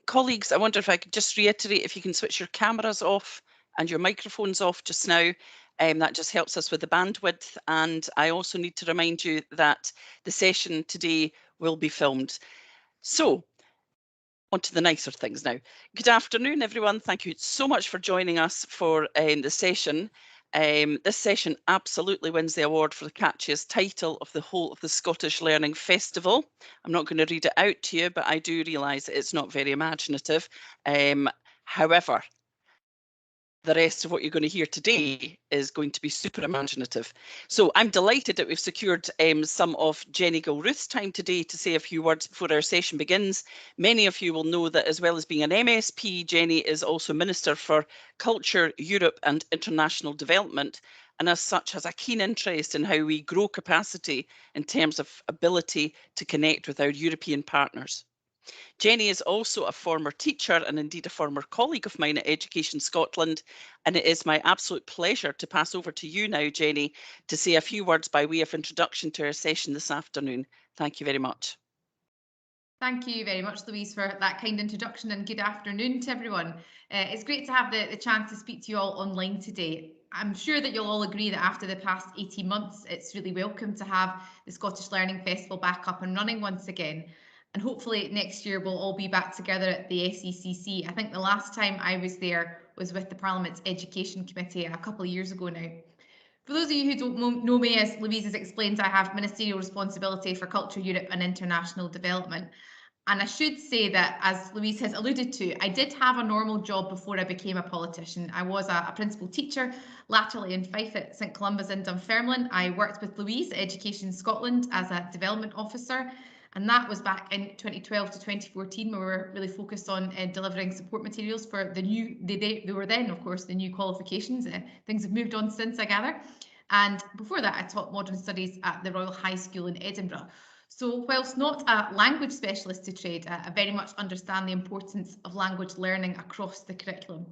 Colleagues, I wonder if I could just reiterate if you can switch your cameras off and your microphones off just now. That just helps us with the bandwidth. And I also need to remind you that the session today will be filmed. So, on to the nicer things now. Good afternoon, everyone. Thank you so much for joining us for the session. This session absolutely wins the award for the catchiest title of the whole of the Scottish Learning Festival. I'm not going to read it out to you, but I do realise that it's not very imaginative. However, the rest of what you're going to hear today is going to be super imaginative. So I'm delighted that we've secured some of Jenny Gilruth's time today to say a few words before our session begins. Many of you will know that as well as being an MSP, Jenny is also Minister for Culture, Europe and International Development, and as such has a keen interest in how we grow capacity in terms of ability to connect with our European partners. Jenny is also a former teacher and indeed a former colleague of mine at Education Scotland, and it is my absolute pleasure to pass over to you now, Jenny, to say a few words by way of introduction to our session this afternoon. Thank you very much. Thank you very much, Louise, for that kind introduction, and good afternoon to everyone. It's great to have the chance to speak to you all online today. I'm sure that you'll all agree that after the past 18 months, it's really welcome to have the Scottish Learning Festival back up and running once again. And hopefully next year we'll all be back together at the SECC. I think the last time I was there was with the Parliament's Education Committee a couple of years ago now. For those of you who don't know me, as Louise has explained, I have ministerial responsibility for Culture, Europe and International Development. And I should say that, as Louise has alluded to, I did have a normal job before I became a politician. I was a principal teacher, latterly in Fife at St Columba's in Dunfermline. I worked with Louise at Education Scotland as a development officer, and that was back in 2012 to 2014, where we were really focused on delivering support materials for the new, they were then, of course, the new qualifications. Things have moved on since, I gather. And before that, I taught modern studies at the Royal High School in Edinburgh. So whilst not a language specialist to trade, I very much understand the importance of language learning across the curriculum.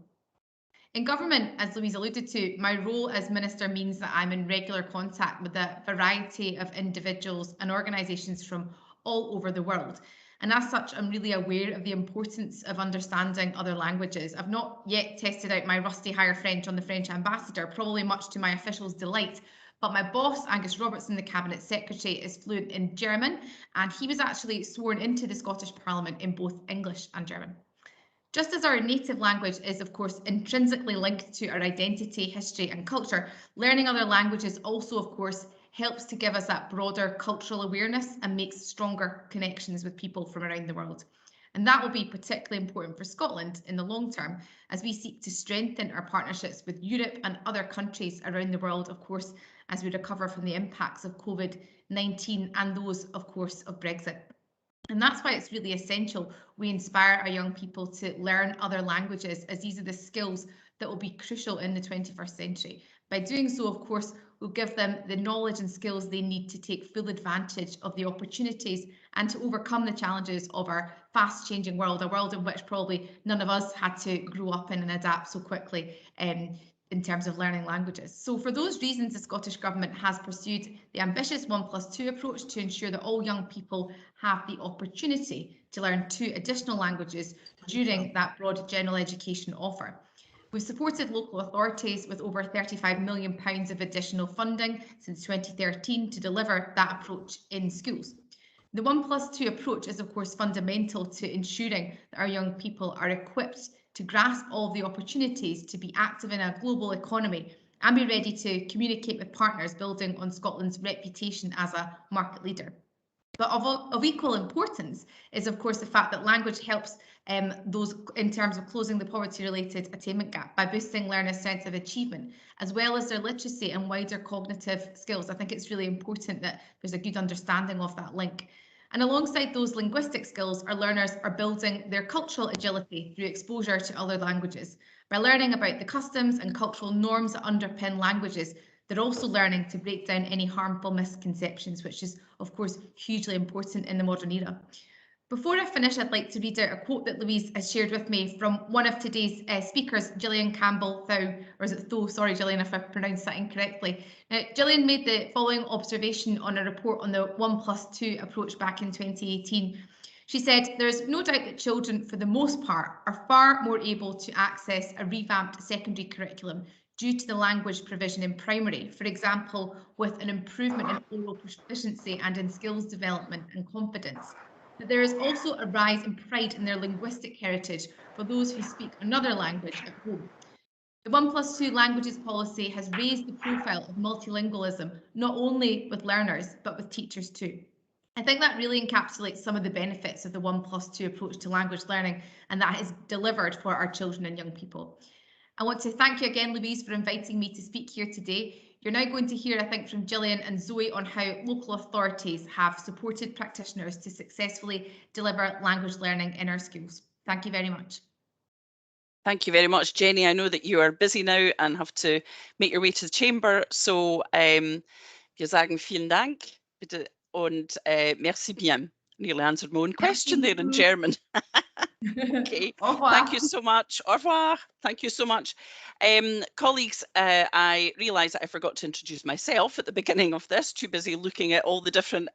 In government, as Louise alluded to, my role as minister means that I'm in regular contact with a variety of individuals and organisations from all over the world. And as such, I'm really aware of the importance of understanding other languages. I've not yet tested out my rusty higher French on the French ambassador, probably much to my officials' delight. But my boss, Angus Robertson, the Cabinet Secretary, is fluent in German, and he was actually sworn into the Scottish Parliament in both English and German. Just as our native language is, of course, intrinsically linked to our identity, history and culture, learning other languages also, of course, helps to give us that broader cultural awareness and makes stronger connections with people from around the world. And that will be particularly important for Scotland in the long term, as we seek to strengthen our partnerships with Europe and other countries around the world, of course, as we recover from the impacts of COVID-19 and those, of course, of Brexit. And that's why it's really essential we inspire our young people to learn other languages, as these are the skills that will be crucial in the 21st century. By doing so, of course, we'll give them the knowledge and skills they need to take full advantage of the opportunities and to overcome the challenges of our fast changing world, a world in which probably none of us had to grow up in and adapt so quickly in terms of learning languages. So for those reasons, the Scottish Government has pursued the ambitious 1+2 approach to ensure that all young people have the opportunity to learn 2 additional languages during that broad general education offer. We've supported local authorities with over £35 million of additional funding since 2013 to deliver that approach in schools. The 1+2 approach is, of course, fundamental to ensuring that our young people are equipped to grasp all of the opportunities to be active in a global economy and be ready to communicate with partners, building on Scotland's reputation as a market leader. But of equal importance is, of course, the fact that language helps those in terms of closing the poverty-related attainment gap by boosting learners' sense of achievement, as well as their literacy and wider cognitive skills. I think it's really important that there's a good understanding of that link. And alongside those linguistic skills, our learners are building their cultural agility through exposure to other languages. By learning about the customs and cultural norms that underpin languages, they're also learning to break down any harmful misconceptions, which is, of course, hugely important in the modern era. Before I finish, I'd like to read out a quote that Louise has shared with me from one of today's speakers, Jillian Campbell, or is it Though? Sorry, Jillian, if I pronounced that incorrectly. Now, Jillian made the following observation on a report on the 1+2 approach back in 2018. She said, there is no doubt that children, for the most part, are far more able to access a revamped secondary curriculum due to the language provision in primary, for example, with an improvement in oral proficiency and in skills development and confidence. But there is also a rise in pride in their linguistic heritage for those who speak another language at home. The 1+2 languages policy has raised the profile of multilingualism, not only with learners, but with teachers too. I think that really encapsulates some of the benefits of the 1+2 approach to language learning, and that is delivered for our children and young people. I want to thank you again, Louise, for inviting me to speak here today. You're now going to hear, I think, from Jillian and Zoe on how local authorities have supported practitioners to successfully deliver language learning in our schools. Thank you very much. Thank you very much, Jenny. I know that you are busy now and have to make your way to the chamber. So wir sagen vielen Dank, bitte, und merci bien. Nearly answered my own question there in German. Okay, thank you so much. Au revoir. Thank you so much. Colleagues, I realise that I forgot to introduce myself at the beginning of this, too busy looking at all the different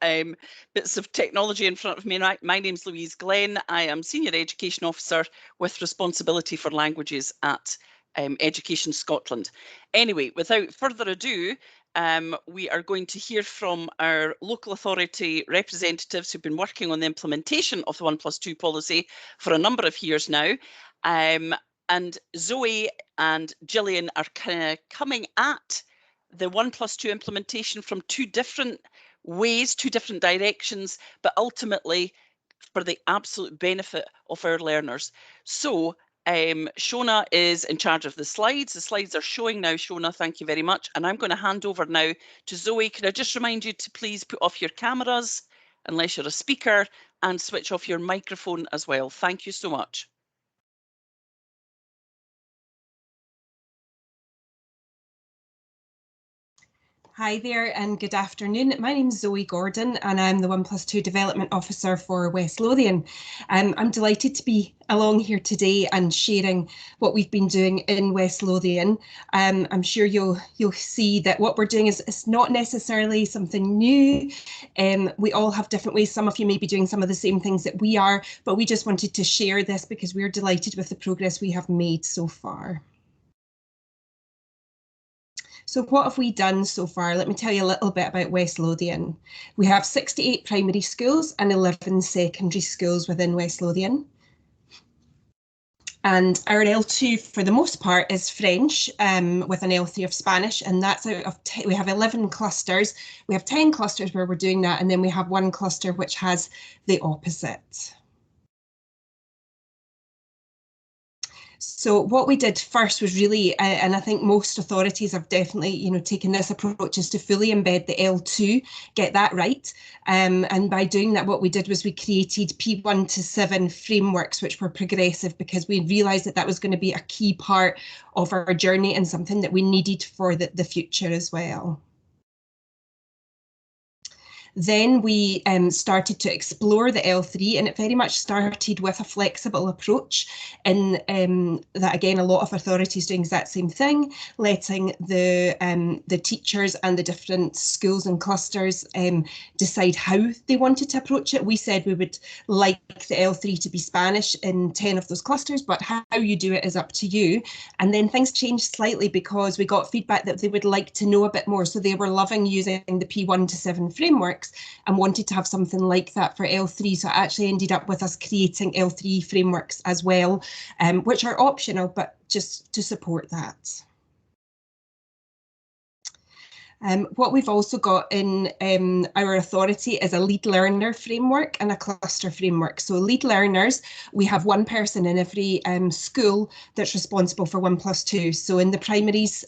bits of technology in front of me. My name's Louise Glenn. I am Senior Education Officer with responsibility for languages at Education Scotland. Anyway, without further ado, we are going to hear from our local authority representatives who've been working on the implementation of the 1+2 policy for a number of years now. And Zoe and Jillian are kind of coming at the 1+2 implementation from two different ways, two different directions, but ultimately for the absolute benefit of our learners. So Shona is in charge of the slides. The slides are showing now, Shona, thank you very much. And I'm going to hand over now to Zoe. Could I just remind you to please put off your cameras, unless you're a speaker, and switch off your microphone as well. Thank you so much. Hi there and good afternoon. My name is Zoe Gordon and I'm the 1+2 Development Officer for West Lothian. I'm delighted to be along here today and sharing what we've been doing in West Lothian. I'm sure you'll see that what we're doing is not necessarily something new. We all have different ways. Some of you may be doing some of the same things that we are, but we just wanted to share this because we're delighted with the progress we have made so far. So what have we done so far? Let me tell you a little bit about West Lothian. We have 68 primary schools and 11 secondary schools within West Lothian. And our L2 for the most part is French with an L3 of Spanish, and that's out of we have 11 clusters. We have 10 clusters where we're doing that, and then we have one cluster which has the opposite. So what we did first was really, and I think most authorities have definitely, taken this approach, is to fully embed the L2, get that right. And by doing that, what we did was we created P1 to 7 frameworks, which were progressive, because we realised that that was going to be a key part of our journey and something that we needed for the future as well. Then we started to explore the L3, and it very much started with a flexible approach in that, again, a lot of authorities doing that same thing, letting the teachers and the different schools and clusters decide how they wanted to approach it. We said we would like the L3 to be Spanish in 10 of those clusters, but how you do it is up to you. And then things changed slightly because we got feedback that they would like to know a bit more. So they were loving using the P1 to 7 frameworks and wanted to have something like that for L3. So it actually ended up with us creating L3 frameworks as well, which are optional, but just to support that. What we've also got in our authority is a lead learner framework and a cluster framework. So lead learners, we have one person in every school that's responsible for 1+2. So in the primaries,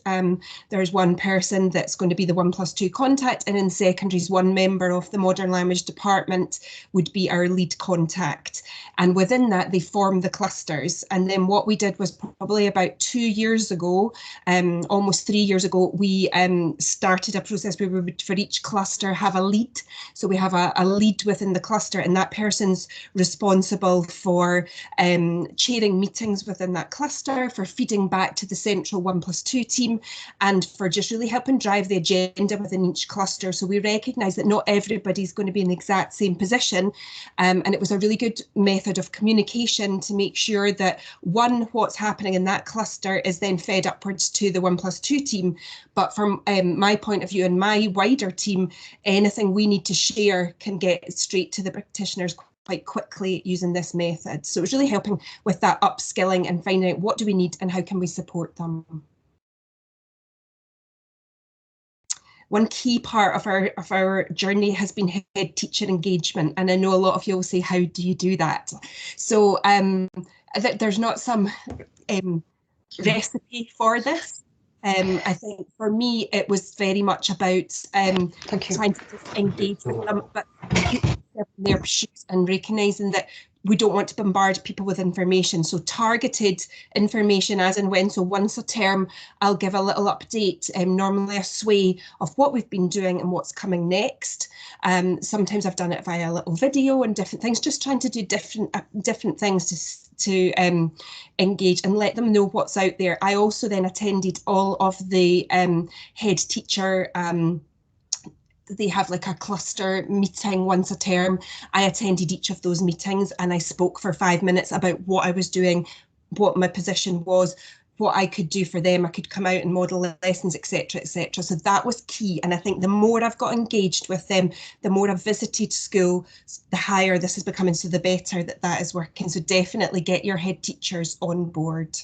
there's one person that's going to be the 1+2 contact, and in secondaries, one member of the modern language department would be our lead contact. And within that, they form the clusters. And then what we did was probably about 2 years ago, almost 3 years ago, we started started a process where we would, for each cluster, have a lead. So we have a lead within the cluster, and that person's responsible for chairing meetings within that cluster, for feeding back to the central 1+2 team, and for just really helping drive the agenda within each cluster. So we recognise that not everybody's going to be in the exact same position, and it was a really good method of communication to make sure that, one, what's happening in that cluster is then fed upwards to the 1+2 team, but from my point of view and my wider team, anything we need to share can get straight to the practitioners quite quickly using this method. So it's really helping with that upskilling and finding out what do we need and how can we support them. One key part of our journey has been head teacher engagement, and I know a lot of you will say, how do you do that? So there's not some recipe for this. I think for me it was very much about trying to just engage with them, but in their shoes and recognising that we don't want to bombard people with information. So targeted information as and when. So once a term, I'll give a little update, normally a sway of what we've been doing and what's coming next. Sometimes I've done it via a little video and different things, just trying to do different things to engage and let them know what's out there. I also then attended all of the head teacher they have like a cluster meeting once a term. I attended each of those meetings and I spoke for 5 minutes about what I was doing, what my position was, what I could do for them. I could come out and model lessons, etc., etc. So that was key. And I think the more I've got engaged with them, the more I've visited school, the higher this is becoming, so the better that is working. So definitely get your head teachers on board.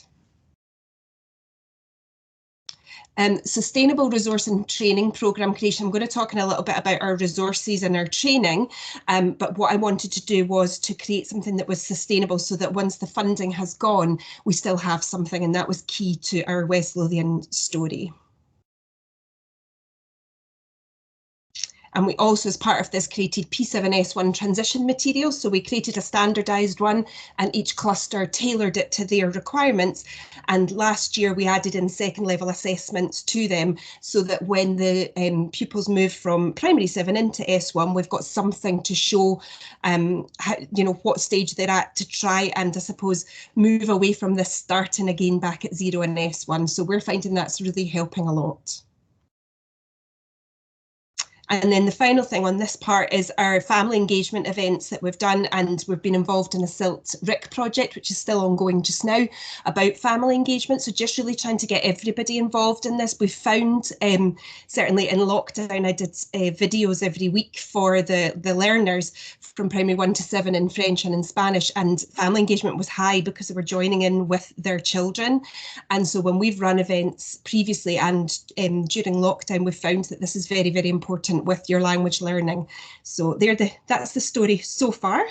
Sustainable resource and training programme creation. I'm going to talk in a little bit about our resources and our training, but what I wanted to do was to create something that was sustainable so that once the funding has gone, we still have something, and that was key to our West Lothian story. And we also, as part of this, created P7 S1 transition materials. So we created a standardised one and each cluster tailored it to their requirements. And last year we added in second level assessments to them so that when the pupils move from primary 7 into S1, we've got something to show how, you know, what stage they're at, to try and, I suppose, move away from this starting again back at 0 in S1. So we're finding that's really helping a lot. And then the final thing on this part is our family engagement events that we've done, and we've been involved in a SILT RIC project, which is still ongoing just now, about family engagement. So just really trying to get everybody involved in this. We've found, certainly in lockdown, I did videos every week for the learners from primary 1 to 7 in French and in Spanish, and family engagement was high because they were joining in with their children. And so when we've run events previously and during lockdown, we've found that this is very, very important with your language learning. So that's the story so far.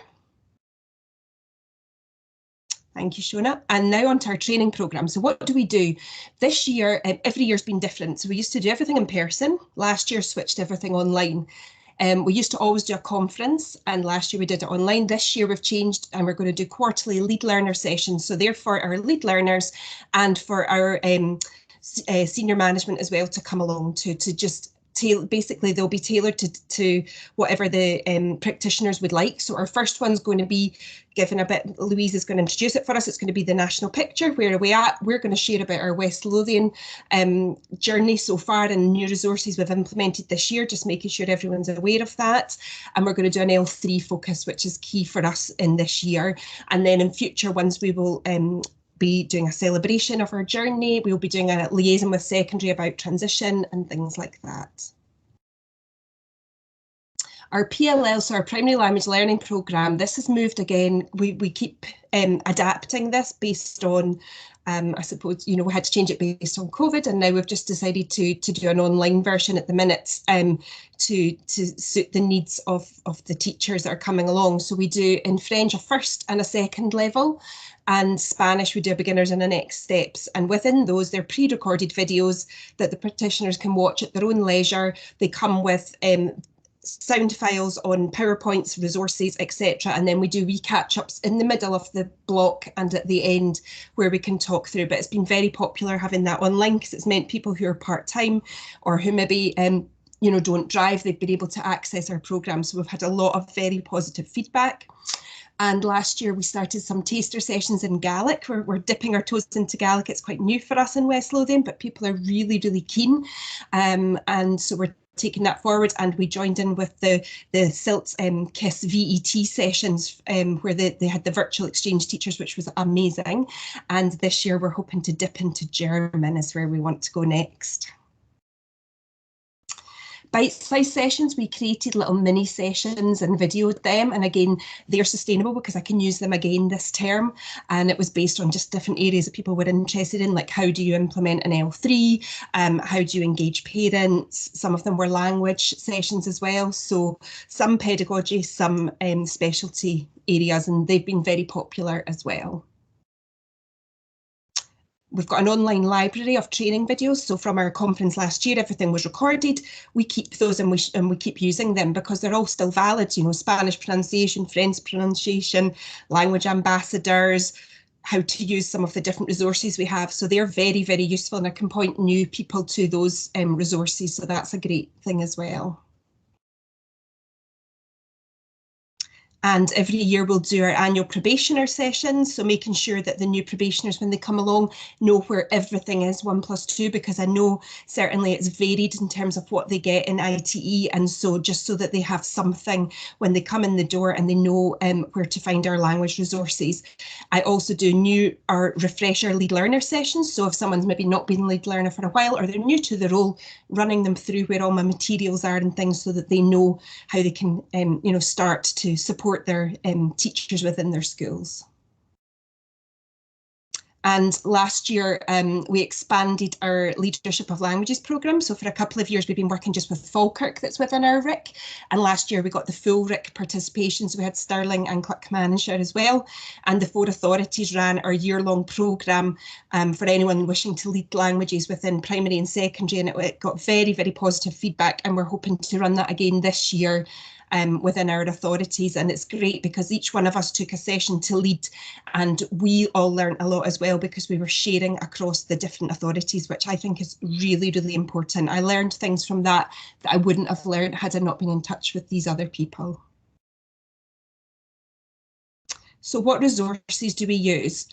Thank you, Shona. And now on to our training programme. So what do we do? This year, every year's been different. So we used to do everything in person. Last year switched everything online. We used to always do a conference, and last year we did it online. This year we've changed and we're going to do quarterly lead learner sessions. So they're for our lead learners and for our senior management as well to come along to just basically they'll be tailored to whatever the practitioners would like. So our first one's going to be given a bit, Louise is going to introduce it for us. It's going to be the national picture. Where are we at? We're going to share about our West Lothian journey so far and new resources we've implemented this year, just making sure everyone's aware of that. And we're going to do an L3 focus, which is key for us in this year. And then in future ones we will be doing a celebration of our journey. We'll be doing a liaison with secondary about transition and things like that. Our PLL, so our primary language learning programme, this has moved again. We keep adapting this based on, I suppose, you know, we had to change it based on COVID, and now we've just decided to do an online version at the minute to suit the needs of the teachers that are coming along. So we do in French a first and a second level, and Spanish we do a beginners and a next steps. And within those, they're pre-recorded videos that the practitioners can watch at their own leisure. They come with sound files on PowerPoints, resources, etc. And then we do wee catch-ups in the middle of the block and at the end where we can talk through. But it's been very popular having that online because it's meant people who are part-time or who maybe you know, don't drive, they've been able to access our programme. So we've had a lot of very positive feedback. And last year we started some taster sessions in Gaelic. We're dipping our toes into Gaelic. It's quite new for us in West Lothian, but people are really, really keen. And so we're taking that forward, and we joined in with the SILT KISS VET sessions where they had the virtual exchange teachers, which was amazing. And this year we're hoping to dip into German is where we want to go next. Bite-sized sessions, we created little mini sessions and videoed them, and again they're sustainable because I can use them again this term, and it was based on just different areas that people were interested in, like how do you implement an L3, how do you engage parents. Some of them were language sessions as well, so some pedagogy, some specialty areas, and they've been very popular as well. We've got an online library of training videos. So from our conference last year, everything was recorded. We keep those and we keep using them because they're all still valid. You know, Spanish pronunciation, French pronunciation, language ambassadors, how to use some of the different resources we have. So they're very, very useful, and I can point new people to those resources. So that's a great thing as well. And every year we'll do our annual probationer sessions, so making sure that the new probationers, when they come along, know where everything is 1+2, because I know certainly it's varied in terms of what they get in ITE, and so just so that they have something when they come in the door and they know where to find our language resources. I also do our refresher lead learner sessions, so if someone's maybe not been lead learner for a while or they're new to the role, running them through where all my materials are and things so that they know how they can you know, start to support their teachers within their schools. And last year, we expanded our Leadership of Languages programme. So for a couple of years, we've been working just with Falkirk that's within our RIC. And last year, we got the full RIC participation. So we had Stirling and Clackmannanshire as well. And the 4 authorities ran our year-long programme for anyone wishing to lead languages within primary and secondary. And it got very, very positive feedback. And we're hoping to run that again this year within our authorities, and it's great because each one of us took a session to lead, and we all learned a lot as well because we were sharing across the different authorities, which I think is really, really important. I learned things from that I wouldn't have learned had I not been in touch with these other people. So what resources do we use?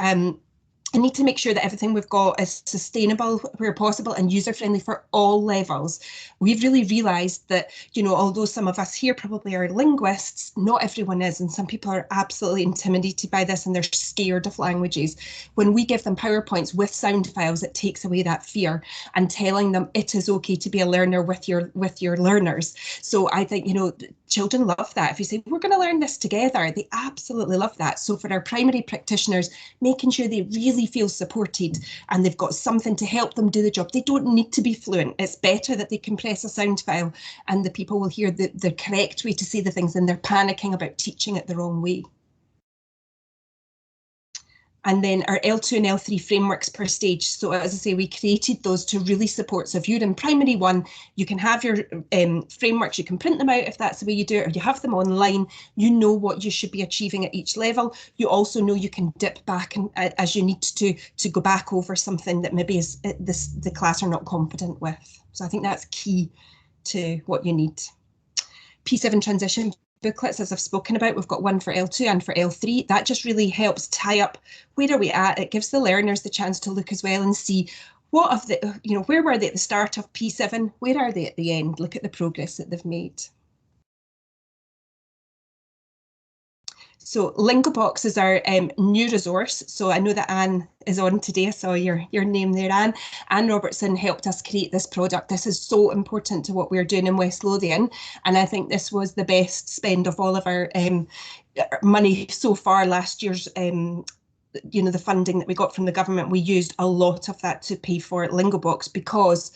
I need to make sure that everything we've got is sustainable where possible and user-friendly for all levels. We've really realised that, you know, although some of us here probably are linguists, not everyone is, and some people are absolutely intimidated by this and they're scared of languages. When we give them PowerPoints with sound files, it takes away that fear, and telling them it is okay to be a learner with your learners. So I think, you know, children love that. If you say, we're going to learn this together, they absolutely love that. So for our primary practitioners, making sure they really feel supported and they've got something to help them do the job. They don't need to be fluent. It's better that they can press a sound file and the people will hear the correct way to say the things than they're panicking about teaching it the wrong way. And then our L2 and L3 frameworks per stage. So as I say, we created those to really support. So if you're in primary 1, you can have your frameworks, you can print them out if that's the way you do it, or you have them online, you know what you should be achieving at each level. You also know you can dip back and, as you need to go back over something that maybe is the class are not confident with. So I think that's key to what you need. P7 transition booklets, as I've spoken about, we've got one for L2 and for L3. That just really helps tie up where are we at. It gives the learners the chance to look as well and see what of the, you know, where were they at the start of P7, where are they at the end, look at the progress that they've made. So Lingobox is our new resource. So I know that Anne is on today. I saw your name there, Anne. Anne Robertson helped us create this product. This is so important to what we're doing in West Lothian. And I think this was the best spend of all of our money so far. Last year's the funding that we got from the government, we used a lot of that to pay for Lingobox because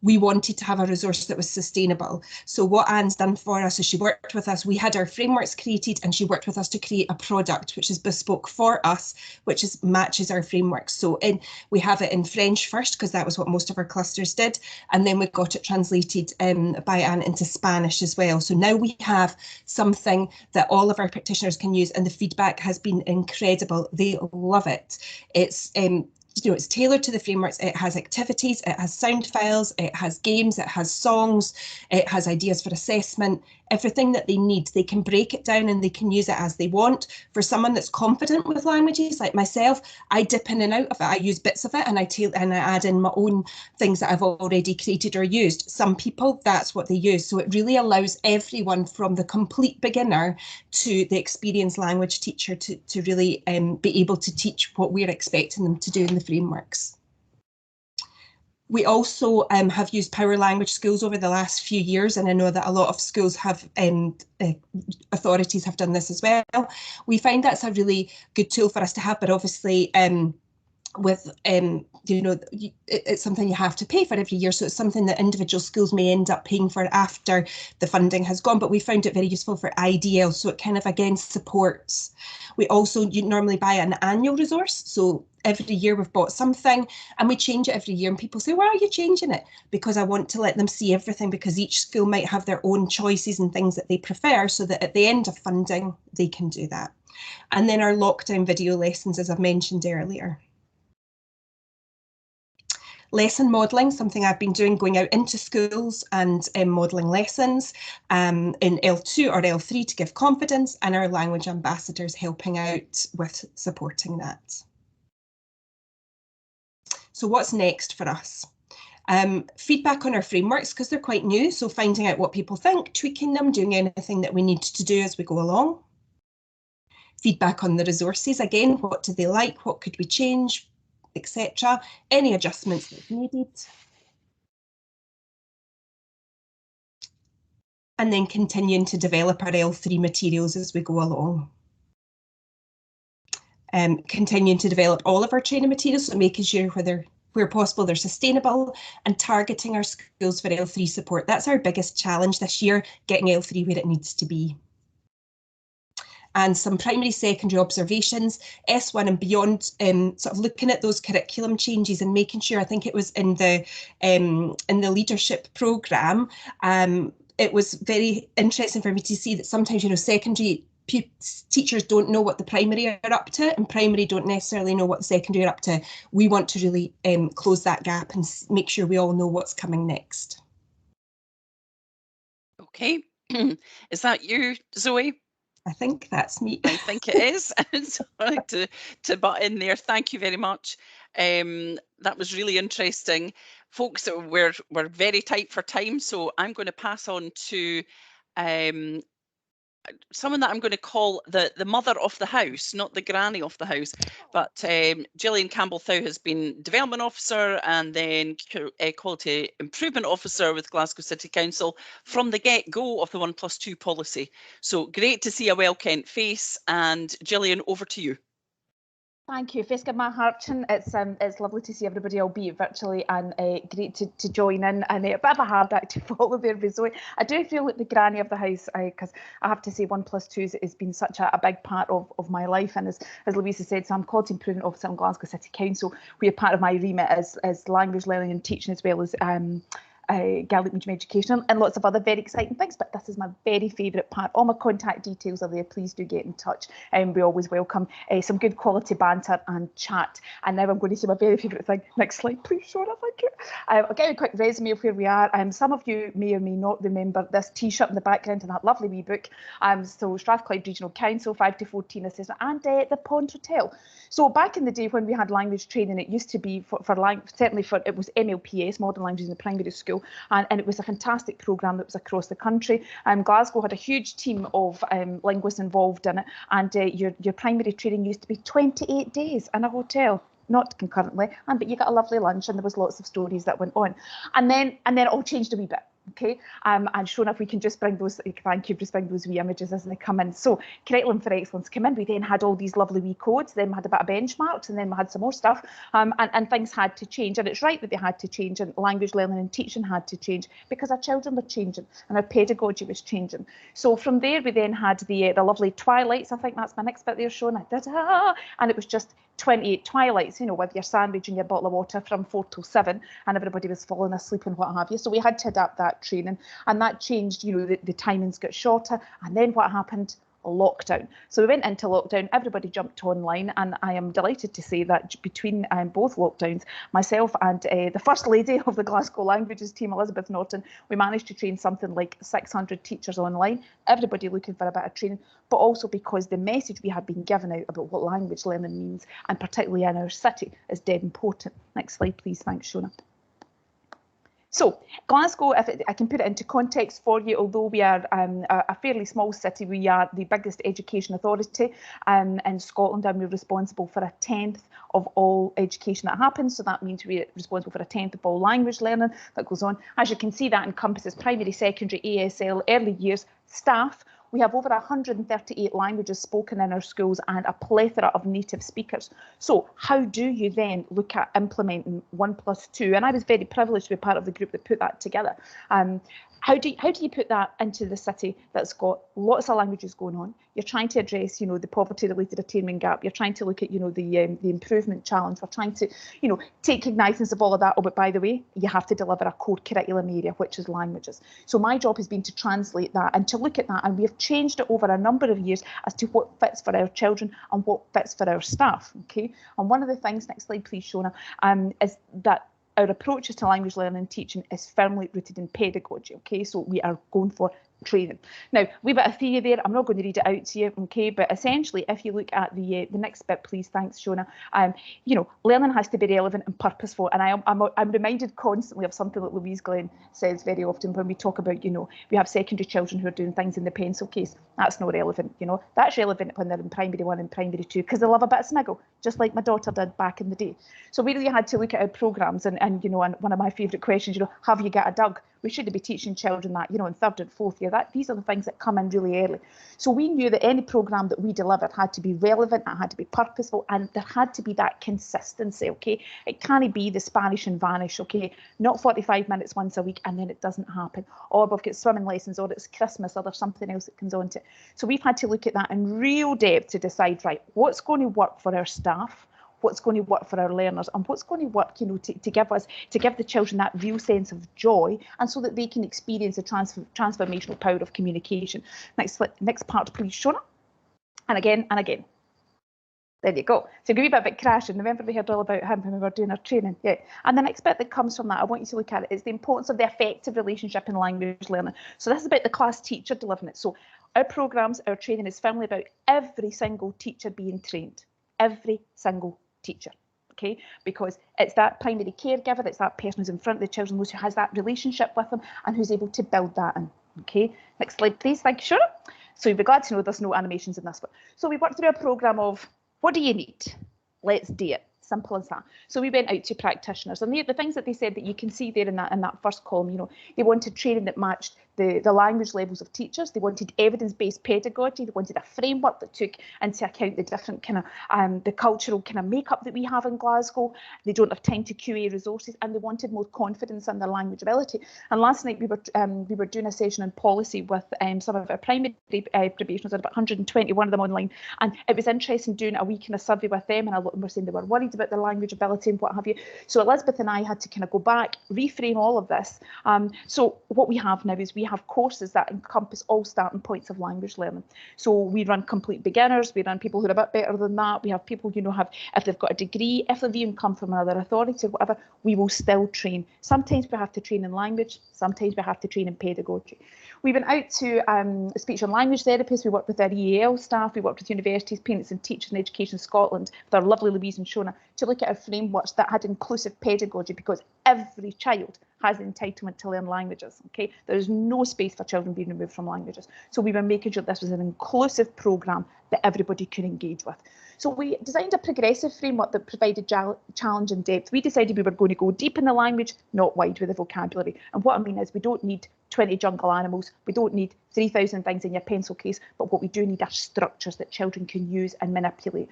we wanted to have a resource that was sustainable. So what Anne's done for us is she worked with us. We had our frameworks created and she worked with us to create a product which is bespoke for us, which matches our frameworks. So we have it in French first, because that was what most of our clusters did. And then we got it translated by Anne into Spanish as well. So now we have something that all of our practitioners can use, and the feedback has been incredible. They love it. It's it's tailored to the frameworks. It has activities, it has sound files, it has games, it has songs, it has ideas for assessment, everything that they need. They can break it down and they can use it as they want. For someone that's confident with languages like myself, I dip in and out of it. I use bits of it and I add in my own things that I've already created or used. Some people, that's what they use. So it really allows everyone, from the complete beginner to the experienced language teacher, to really be able to teach what we're expecting them to do in the frameworks. We also have used Power Language Schools over the last few years, and I know that a lot of schools have, authorities have done this as well. We find that's a really good tool for us to have, but obviously it's something you have to pay for every year, so it's something that individual schools may end up paying for after the funding has gone, but we found it very useful for IDL, so it kind of again supports. We also normally buy an annual resource, so every year we've bought something and we change it every year, and people say, why are you changing it? Because I want to let them see everything, because each school might have their own choices and things that they prefer, so that at the end of funding they can do that. And then our lockdown video lessons, as I've mentioned earlier. Lesson modelling, something I've been doing, going out into schools and modelling lessons in L2 or L3 to give confidence, and our language ambassadors helping out with supporting that. So what's next for us? Feedback on our frameworks, because they're quite new, so finding out what people think, tweaking them, doing anything that we need to do as we go along. Feedback on the resources, again, what do they like, what could we change, etc. Any adjustments that's needed. And then continuing to develop our L3 materials as we go along. Continuing to develop all of our training materials, so making sure where possible they're sustainable, and targeting our schools for L3 support. That's our biggest challenge this year, getting L3 where it needs to be. And some primary, secondary observations, S1 and beyond, sort of looking at those curriculum changes and making sure, I think it was in the leadership programme, it was very interesting for me to see that sometimes, secondary teachers don't know what the primary are up to, and primary don't necessarily know what the secondary are up to. We want to really close that gap and make sure we all know what's coming next. Okay, is that you, Zoe? I think that's me. I think it is. Sorry to butt in there. Thank you very much. That was really interesting. Folks, we're very tight for time, so I'm going to pass on to someone that I'm going to call the mother of the house, not the granny of the house, but Jillian Campbell has been Development Officer and then Quality Improvement Officer with Glasgow City Council from the get-go of the 1+2 policy. So great to see a well-kent face, and Jillian, over to you. Thank you, Fesca Maharchan. It's lovely to see everybody, albeit virtually, and great to join in. And a bit of a hard act to follow there, Zoe. I do feel like the granny of the house, because I have to say 1+2 has been such a big part of my life. And as Louisa said, so I'm Quality Improvement Officer in Glasgow City Council, where part of my remit is language learning and teaching, as well as Gaelic medium education and lots of other very exciting things, but this is my very favourite part. All my contact details are there, please do get in touch, and we always welcome some good quality banter and chat. And now I'm going to say my very favourite thing. Next slide please, Shona, thank you. I'll give you a quick resume of where we are. Some of you may or may not remember this t-shirt in the background and that lovely wee book. So Strathclyde Regional Council, 5 to 14 assessment, and the Pond Hotel. So back in the day when we had language training, it used to be it was MLPS, Modern Languages in the Primary School, and it was a fantastic programme that was across the country. Glasgow had a huge team of linguists involved in it, and your primary training used to be 28 days in a hotel. Not concurrently, but you got a lovely lunch, and there was lots of stories that went on. And then it all changed a wee bit. Okay, and Shona, if we can just bring those, thank you, just bring those wee images as they come in. So Curriculum for Excellence came in, we then had all these lovely wee codes, then we had a bit of benchmarks, and then we had some more stuff, and things had to change, and it's right that they had to change, and language learning and teaching had to change, because our children were changing, and our pedagogy was changing. So from there, we then had the lovely twilights, I think that's my next bit there, Shona, and it was just 28 twilights, you know, with your sandwich and your bottle of water from 4 till 7, and everybody was falling asleep and what have you. So we had to adapt that training, and that changed, you know, the timings got shorter. And then what happened? Lockdown. So we went into lockdown, everybody jumped online, and I am delighted to say that between both lockdowns, myself and the First Lady of the Glasgow Languages team, Elizabeth Norton, we managed to train something like 600 teachers online, everybody looking for a bit of training, but also because the message we had been given out about what language learning means, and particularly in our city, is dead important. Next slide, please. Thanks, Shona. So Glasgow, if I can put it into context for you, although we are a fairly small city, we are the biggest education authority in Scotland, and we're responsible for 1/10 of all education that happens. So that means we're responsible for 1/10 of all language learning that goes on. As you can see, that encompasses primary, secondary, ASL, early years, staff. We have over 138 languages spoken in our schools and a plethora of native speakers. So how do you then look at implementing 1+2? And I was very privileged to be part of the group that put that together. How do you put that into the city that's got lots of languages going on? You're trying to address, you know, the poverty-related attainment gap. You're trying to look at, you know, the improvement challenge. We're trying to, you know, take cognizance of all of that. Oh, but by the way, you have to deliver a core curriculum area, which is languages. So my job has been to translate that and to look at that, and we have changed it over a number of years as to what fits for our children and what fits for our staff. Okay, and one of the things, next slide, please, Shona, is that our approaches to language learning and teaching is firmly rooted in pedagogy. Okay, so we are going for training. Now, a wee bit of theory there. I'm not going to read it out to you, okay? But essentially, if you look at the next bit, please, thanks, Shona. You know, learning has to be relevant and purposeful. And I'm reminded constantly of something that Louise Glenn says very often when we talk about, you know, we have secondary children who are doing things in the pencil case. That's not relevant, you know. That's relevant when they're in primary 1 and primary 2 because they love a bit of sniggle, just like my daughter did back in the day. So we really had to look at our programmes, and you know, and one of my favourite questions, you know, have you got a Doug? We should be teaching children that, you know, in 3rd and 4th year. These are the things that come in really early. So we knew that any programme that we delivered had to be relevant, it had to be purposeful, and there had to be that consistency, okay? It can't be the Spanish and vanish, okay? Not 45 minutes once a week and then it doesn't happen. Or we've got swimming lessons, or it's Christmas, or there's something else that comes on to it. So we've had to look at that in real depth to decide, right, what's going to work for our staff, what's going to work for our learners, and what's going to work, you know, to give the children that real sense of joy, and so that they can experience the transformational power of communication. Next part, please, Shona. And again, and again. There you go. So give me a bit of crashing. Remember we heard all about him when we were doing our training. Yeah. And the next bit that comes from that, I want you to look at it, is the importance of the effective relationship in language learning. So this is about the class teacher delivering it. So our programmes, our training is firmly about every single teacher being trained. Every single teacher, okay, because it's that primary caregiver, it's that person who's in front of the children, who has that relationship with them and who's able to build that in. Okay, next slide, please. Thank you, Shona. So you'll be glad to know there's no animations in this one. So we worked through a programme of, what do you need? Let's do it. Simple as that. So we went out to practitioners, and the things that they said that you can see there in that first column, you know, they wanted training that matched the language levels of teachers. They wanted evidence-based pedagogy. They wanted a framework that took into account the different kind of the cultural kind of makeup that we have in Glasgow. They don't have time to QA resources, and they wanted more confidence in their language ability. And last night we were doing a session on policy with some of our primary probationers, about 121 of them online, and it was interesting doing a week in a survey with them, and a lot of them were saying they were worried about their language ability and what have you. So Elizabeth and I had to kind of go back, reframe all of this. So what we have now is we have courses that encompass all starting points of language learning. So we run complete beginners, we run people who are a bit better than that, we have people, you know, if they've got a degree, if they've even come from another authority or whatever, we will still train. Sometimes we have to train in language, sometimes we have to train in pedagogy. We went out to speech and language therapists, we worked with our EAL staff, we worked with universities, parents and teachers in Education Scotland, with our lovely Louise and Shona, to look at our frameworks that had inclusive pedagogy, because every child has the entitlement to learn languages, okay? There is no space for children being removed from languages. So we were making sure this was an inclusive programme that everybody can engage with. So we designed a progressive framework that provided challenge and depth. We decided we were going to go deep in the language, not wide with the vocabulary. And what I mean is we don't need 20 jungle animals, we don't need 3,000 things in your pencil case, but what we do need are structures that children can use and manipulate.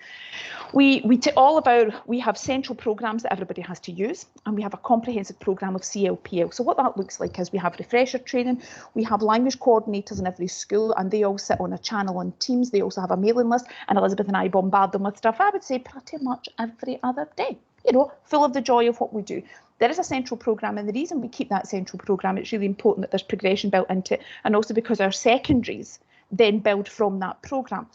We have central programs that everybody has to use, and we have a comprehensive program of CLPL. So what that looks like is we have refresher training, we have language coordinators in every school, and they all sit on a channel on Teams. They also have a mailing list, and Elizabeth and I bombard them with stuff, I would say pretty much every other day, you know, full of the joy of what we do. There is a central programme, and the reason we keep that central programme, it's really important that there's progression built into it, and also because our secondaries then build from that programme.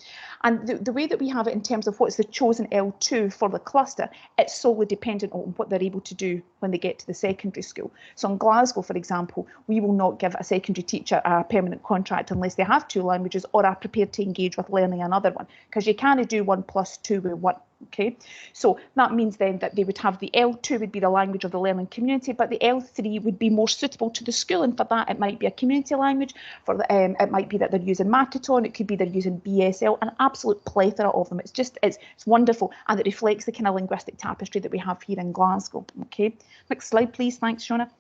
And the way that we have it in terms of what's the chosen L2 for the cluster, it's solely dependent on what they're able to do when they get to the secondary school. So in Glasgow, for example, we will not give a secondary teacher a permanent contract unless they have 2 languages or are prepared to engage with learning another one, because you can't do 1 + 2 with 1. Okay, so that means then that they would have the L2 would be the language of the learning community, but the L3 would be more suitable to the school, and for that it might be a community language. For the it might be that they're using Makaton, it could be they're using BSL, an absolute plethora of them. It's wonderful, and it reflects the kind of linguistic tapestry that we have here in Glasgow. Okay, next slide please. Thanks, Shona.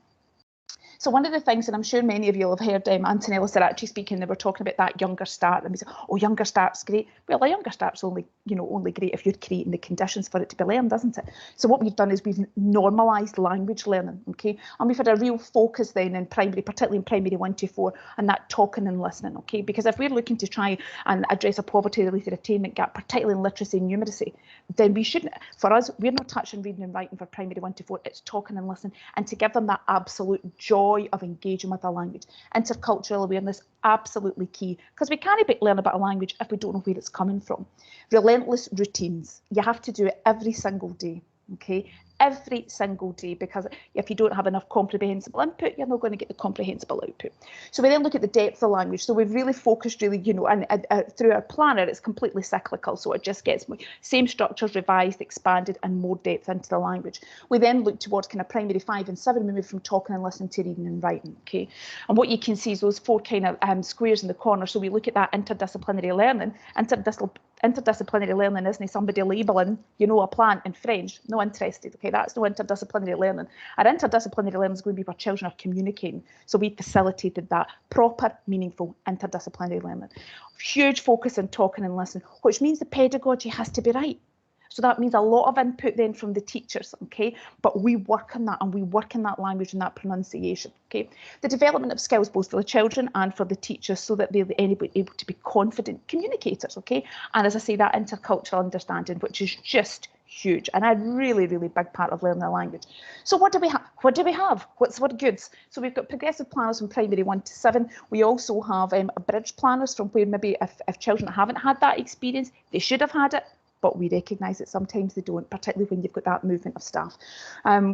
So one of the things, and I'm sure many of you will have heard Antonella Seracci speaking, they were talking about that younger start, and we said, oh, younger start's great. Well, a younger start's only great if you're creating the conditions for it to be learned, isn't it? So what we've done is we've normalised language learning, okay? And we've had a real focus then in primary, particularly in primary 1 to 4, on that talking and listening, okay? Because if we're looking to try and address a poverty-related attainment gap, particularly in literacy and numeracy, then we shouldn't, for us, we're not touching reading and writing for primary 1 to 4, it's talking and listening, and to give them that absolute joy of engaging with a language. Intercultural awareness, absolutely key, because we can't learn about a language if we don't know where it's coming from. Relentless routines, you have to do it every single day, okay? Every single day, because if you don't have enough comprehensible input, you're not going to get the comprehensible output. So we then look at the depth of language. So we've really focused and through our planner, it's completely cyclical. So it just gets same structures revised, expanded, and more depth into the language. We then look towards kind of primary 5 and 7, we move from talking and listening to reading and writing, okay? And what you can see is those 4 kind of squares in the corner. So we look at that interdisciplinary learning. Interdisciplinary learning isn't somebody labelling, a plant in French, no interested, okay? That's no interdisciplinary learning. Our interdisciplinary learning is going to be where children are communicating. So we facilitated that proper, meaningful interdisciplinary learning. Huge focus on talking and listening, which means the pedagogy has to be right. So that means a lot of input then from the teachers, okay? But we work on that, and we work in that language and that pronunciation, okay? The development of skills both for the children and for the teachers, so that they're able to be confident communicators, okay? And as I say, that intercultural understanding, which is just huge and a really, really big part of learning a language. So what do we have? What goods? So we've got progressive planners from primary 1 to 7. We also have bridge planners from where maybe if children haven't had that experience, they should have had it, but we recognise that sometimes they don't, particularly when you've got that movement of staff.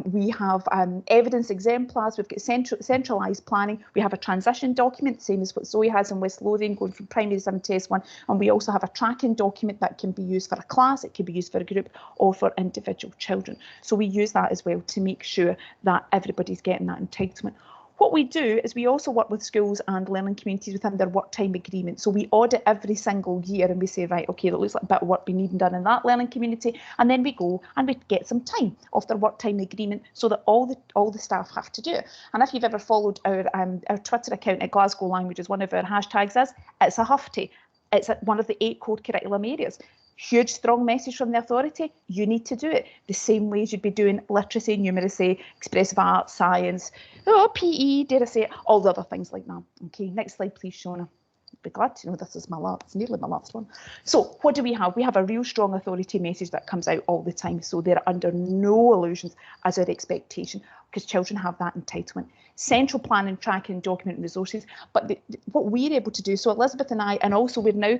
We have evidence exemplars, we've got centralised planning, we have a transition document, same as what Zoe has in West Lothian, going from primary 7 to S1, and we also have a tracking document that can be used for a class, it can be used for a group, or for individual children. So we use that as well to make sure that everybody's getting that entitlement. What we do is we also work with schools and learning communities within their work time agreement. So we audit every single year and we say, right, okay, that looks like a bit of work being needed done in that learning community. And then we go and we get some time off their work time agreement so that all the staff have to do it. And if you've ever followed our Twitter account at Glasgow Languages, one of our hashtags is, it's a HUFTY. It's one of the 8 core curriculum areas. Huge, strong message from the authority, you need to do it. The same ways you'd be doing literacy, numeracy, expressive art, science, PE, dare I say it, all the other things like that. Okay, next slide, please, Shona. I'd be glad to know this is it's nearly my last one. So what do we have? We have a real strong authority message that comes out all the time. So they're under no illusions as our expectation, because children have that entitlement. Central planning, tracking, document and resources. But what we're able to do, so Elizabeth and I, and also we're now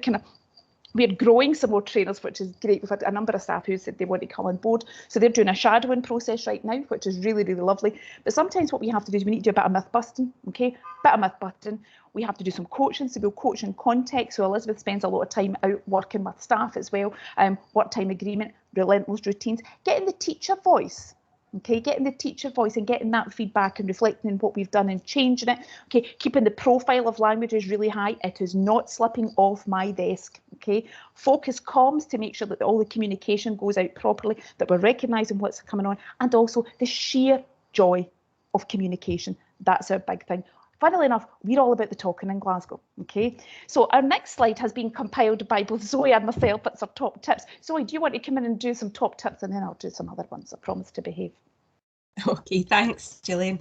we're growing some more trainers, which is great. We've had a number of staff who said they want to come on board. So they're doing a shadowing process right now, which is really, really lovely. But sometimes what we have to do is we need to do a bit of myth busting, okay? Bit of myth busting. We have to do some coaching, so we'll coach in context. So Elizabeth spends a lot of time out working with staff as well. Work time agreement, relentless routines, getting the teacher voice. Okay, getting the teacher voice and getting that feedback and reflecting on what we've done and changing it. Okay, keeping the profile of languages really high. It is not slipping off my desk. Okay, focus comms to make sure that all the communication goes out properly, that we're recognising what's coming on, and also the sheer joy of communication. That's our big thing. Funnily enough, we're all about the talking in Glasgow, okay? So our next slide has been compiled by both Zoe and myself. It's our top tips. Zoe, do you want to come in and do some top tips, and then I'll do some other ones? I promise to behave. Okay, thanks, Jillian.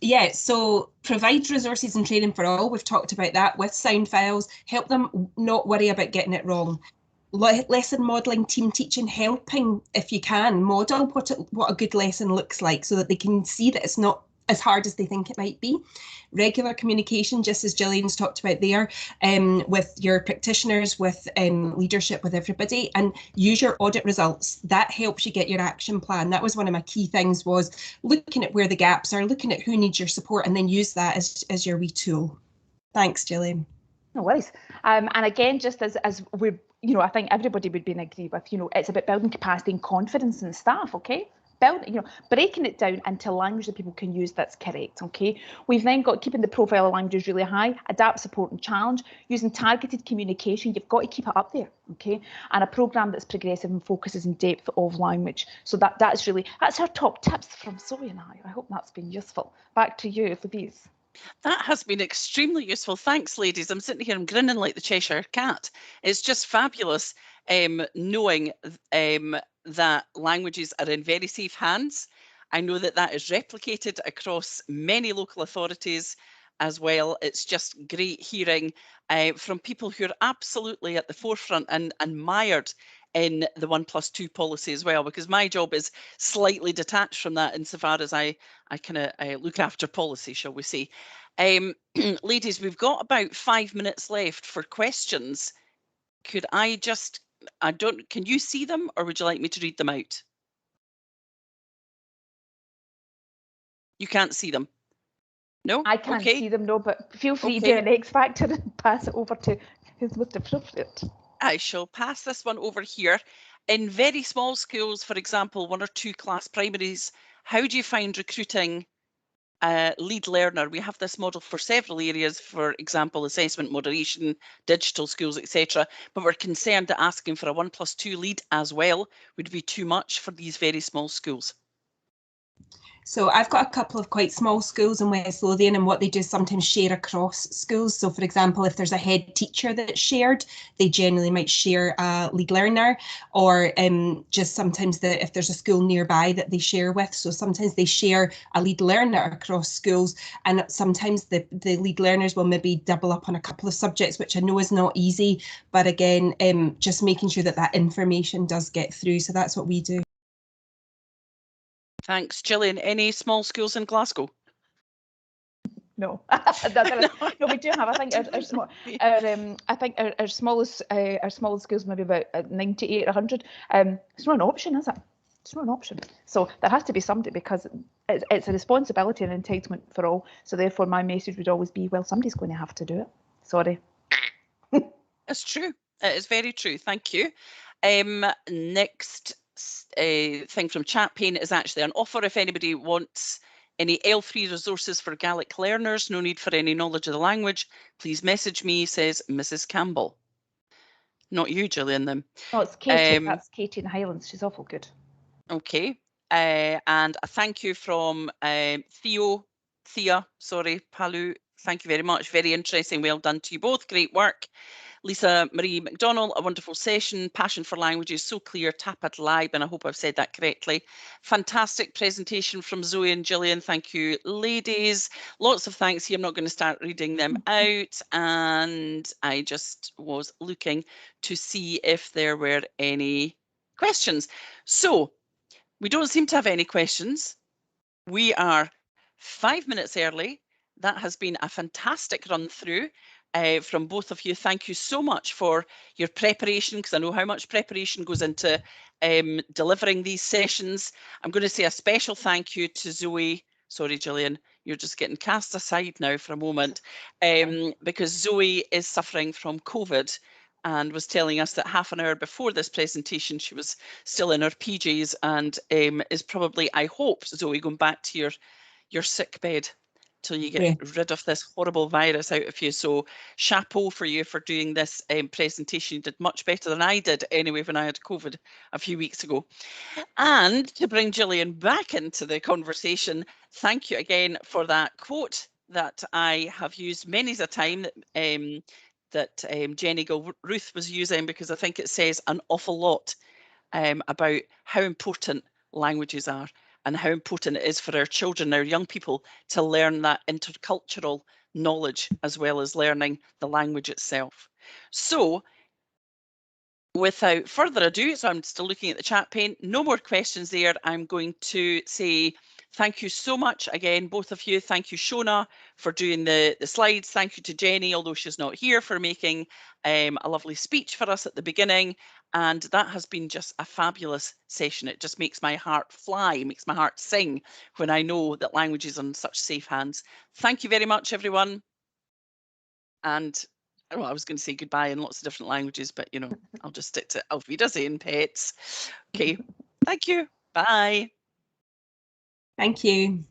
Yeah, so provide resources and training for all. We've talked about that with sound files. Help them not worry about getting it wrong. Lesson modelling, team teaching, helping, if you can, model what a good lesson looks like so that they can see that it's not as hard as they think it might be. Regular communication, just as Jillian's talked about there, with your practitioners, with leadership, with everybody, and use your audit results. That helps you get your action plan. That was one of my key things, was looking at where the gaps are, looking at who needs your support, and then use that as your wee tool. Thanks, Jillian. No worries. And again, just as we're, I think everybody would be in agree with, it's about building capacity and confidence in staff, okay? Breaking it down into language that people can use that's correct, okay? We've then got keeping the profile of languages really high, adapt, support and challenge, using targeted communication. You've got to keep it up there, okay? And a programme that's progressive and focuses in depth of language. So that's our top tips from Zoe and I. I hope that's been useful. Back to you, Louise. That has been extremely useful. Thanks, ladies. I'm sitting here, I'm grinning like the Cheshire Cat. It's just fabulous knowing that languages are in very safe hands. I know that that is replicated across many local authorities as well. It's just great hearing from people who are absolutely at the forefront and mired in the 1+2 policy as well, because my job is slightly detached from that insofar as I kind of look after policy, shall we say. Ladies, we've got about 5 minutes left for questions. Could I just, can you see them, or would you like me to read them out? You can't see them? No? I can't see them, no, but feel free to do an X Factor and pass it over to who's most appropriate. I shall pass this one over here. In very small schools, for example, 1 or 2 class primaries, how do you find recruiting a lead learner? We have this model for several areas, for example, assessment, moderation, digital schools, etc. But we're concerned that asking for a 1+2 lead as well would be too much for these very small schools. So I've got a couple of quite small schools in West Lothian, and what they do is sometimes share across schools. So for example, if there's a head teacher that's shared, they generally might share a lead learner, or just sometimes if there's a school nearby that they share with. So sometimes they share a lead learner across schools, and sometimes the lead learners will maybe double up on a couple of subjects, which I know is not easy, but again, just making sure that that information does get through. So that's what we do. Thanks, Jillian. Any small schools in Glasgow? No, no, we do have. I think our smallest schools maybe about 98 or 100. It's not an option, is it? It's not an option. So there has to be somebody, because it's a responsibility and entitlement for all. So therefore, my message would always be, well, somebody's going to have to do it. Sorry. It's true. It is very true. Thank you. Next thing from Chat Pane is actually an offer. If anybody wants any L3 resources for Gaelic learners, no need for any knowledge of the language, please message me, says Mrs. Campbell. Not you, Jillian, then. Oh, it's Katie. That's Katie in the Highlands. She's awful good. Okay. And a thank you from Thea, sorry, Palu. Thank you very much. Very interesting. Well done to you both. Great work. Lisa Marie McDonald, a wonderful session. Passion for languages, so clear. Tapat Lib, and I hope I've said that correctly. Fantastic presentation from Zoe and Jillian. Thank you, ladies. Lots of thanks here. I'm not going to start reading them out. And I just was looking to see if there were any questions. So we don't seem to have any questions. We are 5 minutes early. That has been a fantastic run through from both of you. Thank you so much for your preparation, because I know how much preparation goes into delivering these sessions. I'm going to say a special thank you to Zoe. Sorry, Jillian, you're just getting cast aside now for a moment, because Zoe is suffering from COVID, and was telling us that half an hour before this presentation she was still in her PJs and is probably, I hope, Zoe, going back to your sick bed till you get rid of this horrible virus out of you. So chapeau for you for doing this presentation. You did much better than I did anyway when I had COVID a few weeks ago. And to bring Jillian back into the conversation, thank you again for that quote that I have used many a time that Jenny Ruth was using, because I think it says an awful lot about how important languages are and how important it is for our children, our young people, to learn that intercultural knowledge as well as learning the language itself. So without further ado, so I'm still looking at the chat pane, no more questions there. I'm going to say thank you so much again, both of you. Thank you, Shona, for doing the slides. Thank you to Jenny, although she's not here, for making a lovely speech for us at the beginning. And that has been just a fabulous session. It just makes my heart fly, makes my heart sing when I know that language is on such safe hands. Thank you very much, everyone. And well, I was going to say goodbye in lots of different languages, but you know, I'll just stick to Auf Wiedersehen, pets. Okay, thank you. Bye. Thank you.